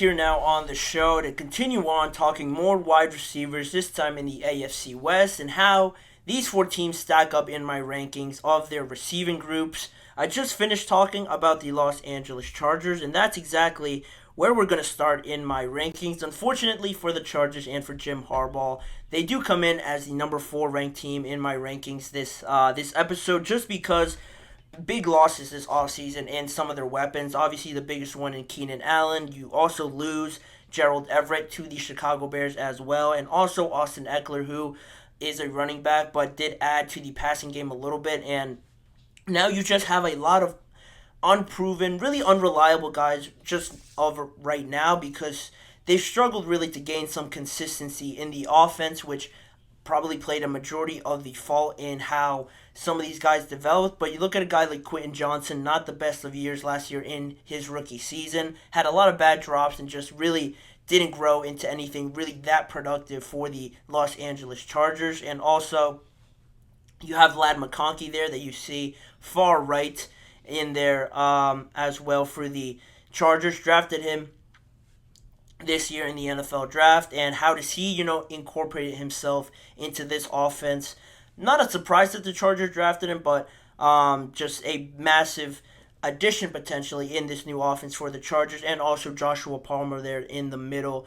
here now on the show to continue on talking more wide receivers, this time in the AFC West, and how these four teams stack up in my rankings of their receiving groups. I just finished talking about the Los Angeles Chargers, and that's exactly where we're going to start in my rankings. Unfortunately for the Chargers and for Jim Harbaugh, they do come in as the number 4 ranked team in my rankings this episode, just because big losses this offseason and some of their weapons. Obviously, the biggest one in Keenan Allen. You also lose Gerald Everett to the Chicago Bears as well, and also Austin Eckler, who is a running back but did add to the passing game a little bit. And now you just have a lot of unproven, really unreliable guys just of right now, because they've struggled really to gain some consistency in the offense, which probably played a majority of the fault in how some of these guys developed. But you look at a guy like Quentin Johnson, not the best of years last year in his rookie season, had a lot of bad drops and just really didn't grow into anything really that productive for the Los Angeles Chargers. And also, you have Ladd McConkey there that you see far right in there as well for the Chargers. Drafted him this year in the NFL draft, and how does he, incorporate himself into this offense? Not a surprise that the Chargers drafted him, but just a massive addition potentially in this new offense for the Chargers, and also Joshua Palmer there in the middle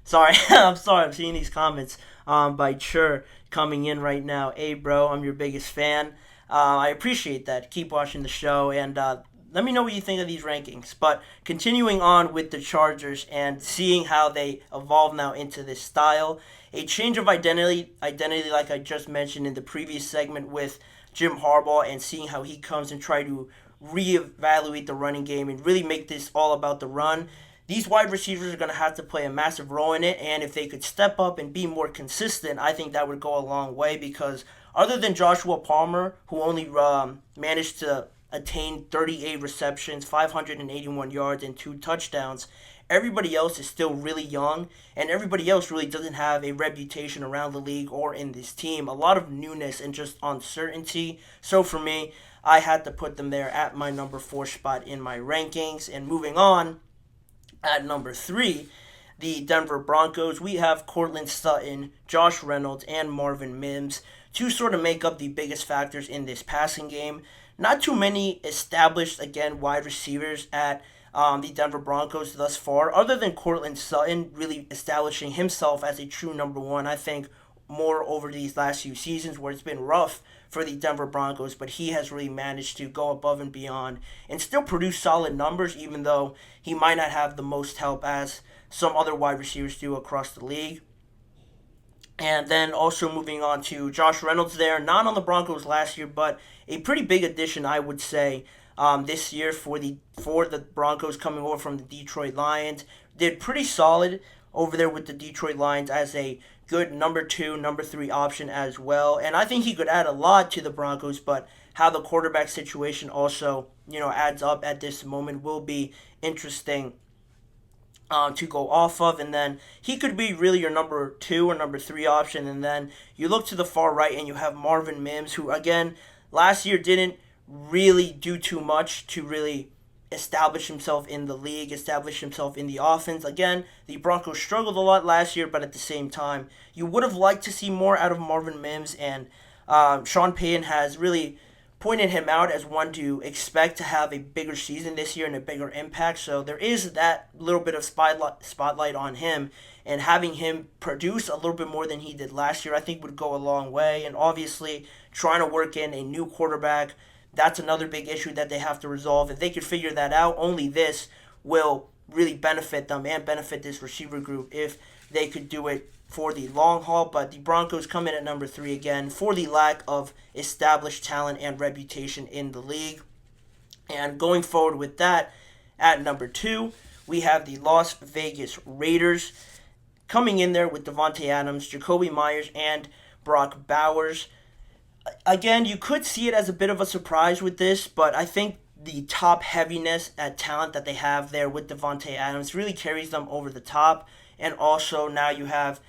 sorry, I'm seeing these comments by Chur coming in right now. Hey bro, I'm your biggest fan. I appreciate that. Keep watching the show, and let me know what you think of these rankings. But continuing on with the Chargers and seeing how they evolve now into this style, a change of identity like I just mentioned in the previous segment with Jim Harbaugh, and seeing how he comes and try to reevaluate the running game and really make this all about the run. These wide receivers are going to have to play a massive role in it, and if they could step up and be more consistent, I think that would go a long way, because other than Joshua Palmer, who only managed to attain 38 receptions, 581 yards, and 2 touchdowns, everybody else is still really young, and everybody else really doesn't have a reputation around the league or in this team. A lot of newness and just uncertainty. So for me, I had to put them there at my number 4 spot in my rankings. And moving on, at number 3, the Denver Broncos, we have Courtland Sutton, Josh Reynolds, and Marvin Mims to sort of make up the biggest factors in this passing game. Not too many established, again, wide receivers at the Denver Broncos thus far, other than Courtland Sutton really establishing himself as a true number 1. I think more over these last few seasons where it's been rough for the Denver Broncos, but he has really managed to go above and beyond and still produce solid numbers, even though he might not have the most help as some other wide receivers do across the league. And then also moving on to Josh Reynolds there, not on the Broncos last year, but a pretty big addition, I would say, this year for the Broncos, coming over from the Detroit Lions. Did pretty solid over there with the Detroit Lions as a good number 2, number 3 option as well. And I think he could add a lot to the Broncos, but how the quarterback situation also, adds up at this moment will be interesting to go off of. And then he could be really your number 2 or number 3 option. And then you look to the far right and you have Marvin Mims, who again last year didn't really do too much to really establish himself in the league, establish himself in the offense. Again, the Broncos struggled a lot last year, but at the same time, you would have liked to see more out of Marvin Mims, and Sean Payton has really pointed him out as one to expect to have a bigger season this year and a bigger impact. So there is that little bit of spotlight on him, and having him produce a little bit more than he did last year, I think would go a long way. And obviously, trying to work in a new quarterback, that's another big issue that they have to resolve. If they could figure that out, only this will really benefit them and benefit this receiver group if they could do it for the long haul. But the Broncos come in at number 3 again for the lack of established talent and reputation in the league. And going forward with that, at number 2, we have the Las Vegas Raiders coming in there with Devontae Adams, Jacoby Myers, and Brock Bowers. Again, you could see it as a bit of a surprise with this, but I think the top heaviness at talent that they have there with Devontae Adams really carries them over the top. And also now you have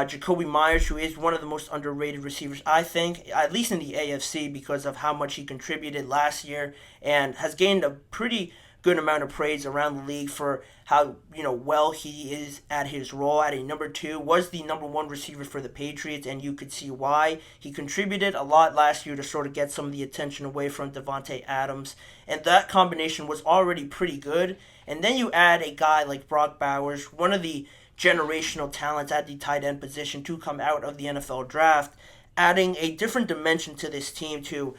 Jacoby Myers, who is one of the most underrated receivers, I think, at least in the AFC, because of how much he contributed last year and has gained a pretty good amount of praise around the league for how well he is at his role at a number 2. Was the number 1 receiver for the Patriots, and you could see why. He contributed a lot last year to sort of get some of the attention away from Davante Adams, and that combination was already pretty good. And then you add a guy like Brock Bowers, one of the generational talents at the tight end position to come out of the NFL draft, adding a different dimension to this team to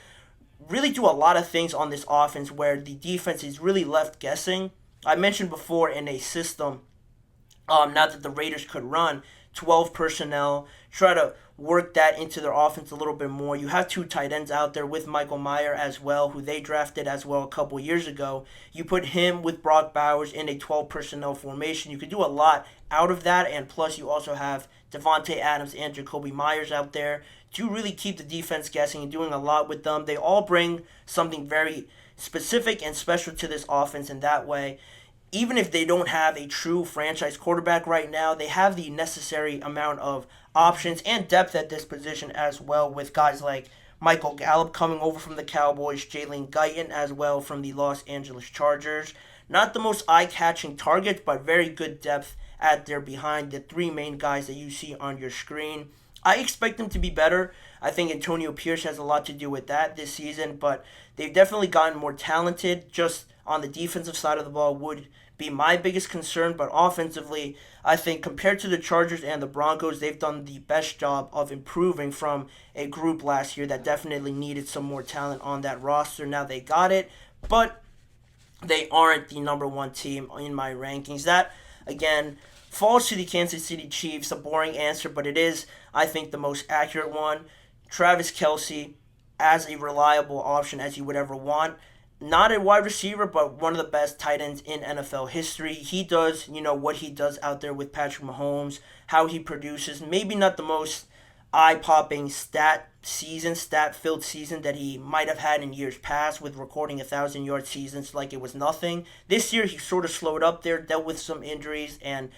really do a lot of things on this offense where the defense is really left guessing. I mentioned before in a system, now that the Raiders could run 12 personnel, try to work that into their offense a little bit more. You have 2 tight ends out there with Michael Mayer as well, who they drafted as well a couple years ago. You put him with Brock Bowers in a 12 personnel formation. You could do a lot out of that, and plus you also have Davante Adams and Jacoby Myers out there to really keep the defense guessing and doing a lot with them. They all bring something very specific and special to this offense in that way. Even if they don't have a true franchise quarterback right now, they have the necessary amount of options and depth at this position as well, with guys like Michael Gallup coming over from the Cowboys, Jalen Guyton as well from the Los Angeles Chargers. Not the most eye-catching targets, but very good depth at their behind the 3 main guys that you see on your screen. I expect them to be better. I think Antonio Pierce has a lot to do with that this season, but they've definitely gotten more talented. Just on the defensive side of the ball would be my biggest concern, but offensively, I think compared to the Chargers and the Broncos, they've done the best job of improving from a group last year that definitely needed some more talent on that roster. Now they got it, but they aren't the number 1 team in my rankings. That, again, falls to the Kansas City Chiefs, a boring answer, but it is, I think, the most accurate one. Travis Kelce as a reliable option as you would ever want. Not a wide receiver, but one of the best tight ends in NFL history. He does, what he does out there with Patrick Mahomes, how he produces. Maybe not the most eye-popping stat-filled season that he might have had in years past with recording 1,000-yard seasons like it was nothing. This year, he sort of slowed up there, dealt with some injuries, and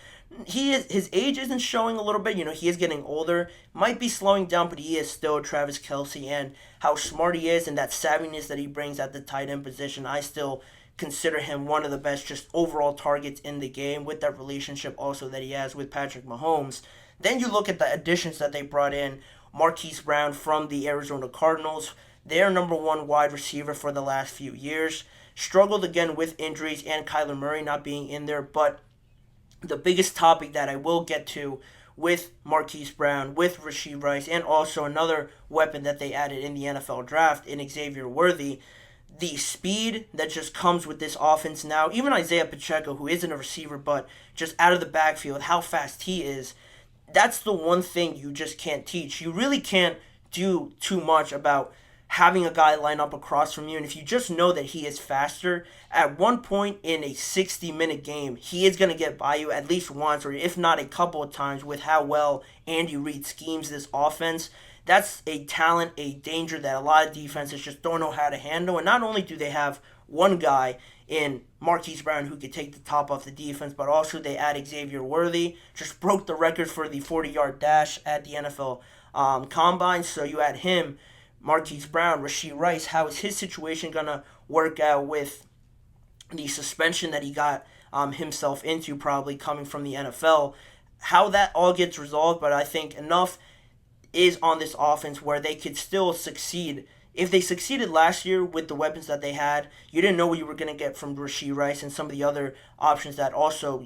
his age isn't showing a little bit. He is getting older. Might be slowing down, but he is still Travis Kelce, and how smart he is and that savviness that he brings at the tight end position, I still consider him one of the best just overall targets in the game with that relationship also that he has with Patrick Mahomes. Then you look at the additions that they brought in. Marquise Brown from the Arizona Cardinals, their number 1 wide receiver for the last few years. Struggled again with injuries and Kyler Murray not being in there, but the biggest topic that I will get to with Marquise Brown, with Rashee Rice, and also another weapon that they added in the NFL draft in Xavier Worthy, the speed that just comes with this offense now. Even Isaiah Pacheco, who isn't a receiver, but just out of the backfield, how fast he is, that's the one thing you just can't teach. You really can't do too much about having a guy line up across from you, and if you just know that he is faster, at one point in a 60-minute game, he is going to get by you at least once, or if not a couple of times, with how well Andy Reid schemes this offense. That's a talent, a danger that a lot of defenses just don't know how to handle, and not only do they have one guy in Marquise Brown who could take the top off the defense, but also they add Xavier Worthy, just broke the record for the 40-yard dash at the NFL Combine, so you add him, Marquise Brown, Rashee Rice. How is his situation going to work out with the suspension that he got himself into probably coming from the NFL? How that all gets resolved, but I think enough is on this offense where they could still succeed. If they succeeded last year with the weapons that they had, you didn't know what you were going to get from Rashee Rice and some of the other options that also,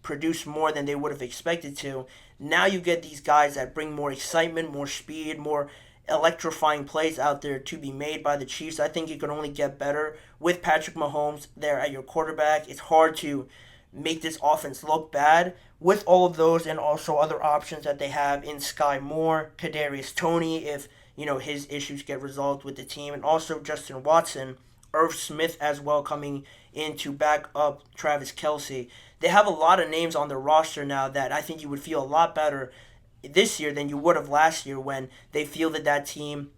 produce more than they would have expected to. Now you get these guys that bring more excitement, more speed, more electrifying plays out there to be made by the Chiefs. I think it could only get better with Patrick Mahomes there at your quarterback. It's hard to make this offense look bad with all of those and also other options that they have in Sky Moore, Kadarius Toney, if his issues get resolved with the team, and also Justin Watson, Irv Smith as well coming in to back up Travis Kelce. They have a lot of names on their roster now that I think you would feel a lot better this year than you would have last year when they fielded that team.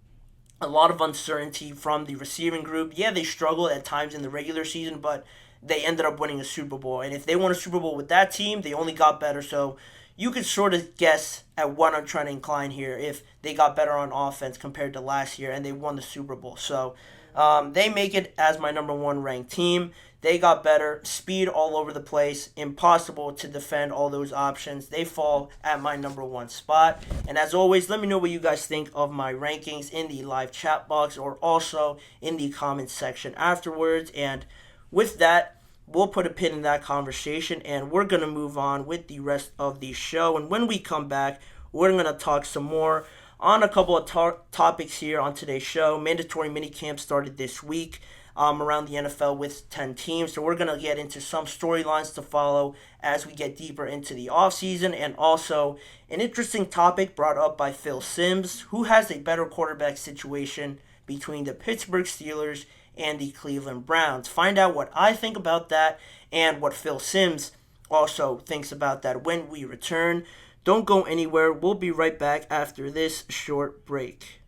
A lot of uncertainty from the receiving group. Yeah, they struggled at times in the regular season, but they ended up winning a Super Bowl. And if they won a Super Bowl with that team, they only got better. So you could sort of guess at what I'm trying to incline here if they got better on offense compared to last year and they won the Super Bowl. So They make it as my number one ranked team. They got better, speed all over the place, impossible to defend all those options. They fall at my number one spot. And as always, let me know what you guys think of my rankings in the live chat box or also in the comments section afterwards. And with that, we'll put a pin in that conversation and we're going to move on with the rest of the show. And when we come back, we're going to talk some more on a couple of topics here on today's show. Mandatory minicamp started this week around the NFL with 10 teams. So we're going to get into some storylines to follow as we get deeper into the offseason, and also an interesting topic brought up by Phil Simms. Who has a better quarterback situation between the Pittsburgh Steelers and the Cleveland Browns? Find out what I think about that and what Phil Simms also thinks about that when we return. Don't go anywhere. We'll be right back after this short break.